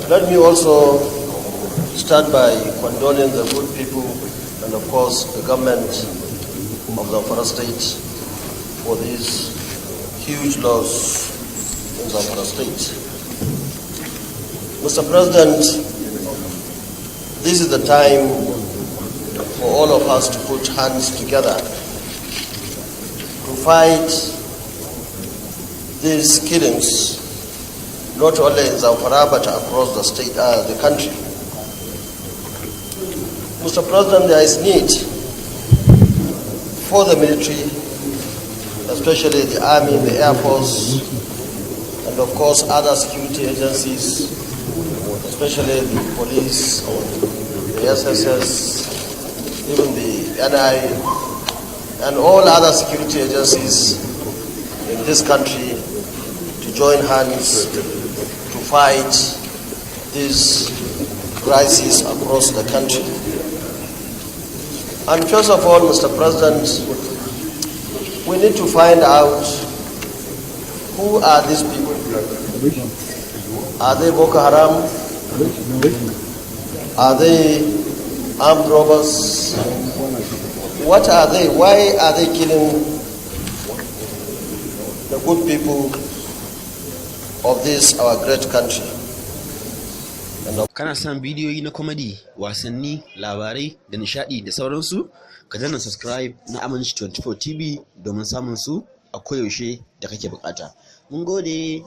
Let me also start by condoling the good people and, of course, the government of Zamfara State for this huge loss in Zamfara State. Mr. President, this is the time for all of us to put hands together to fight these killings, not only in Zamfara but across the state, the country. Mr. President, there is need for the military, especially the Army, the Air Force, and of course other security agencies, especially the police, the SSS, even the NI, and all other security agencies in this country to join hands to fight this crisis across the country. And first of all, Mr. President, we need to find out who are these people. Are they Boko Haram? Are they armed robbers? What are they? Why are they killing the good people of this, our great country? Kana son bidiyoyi na comedy, wasanni, labarai da nishadi da sauransu? Ka danna subscribe na Aminci 24 TV domin samun su a koyaushe da kake bukata. Mun gode.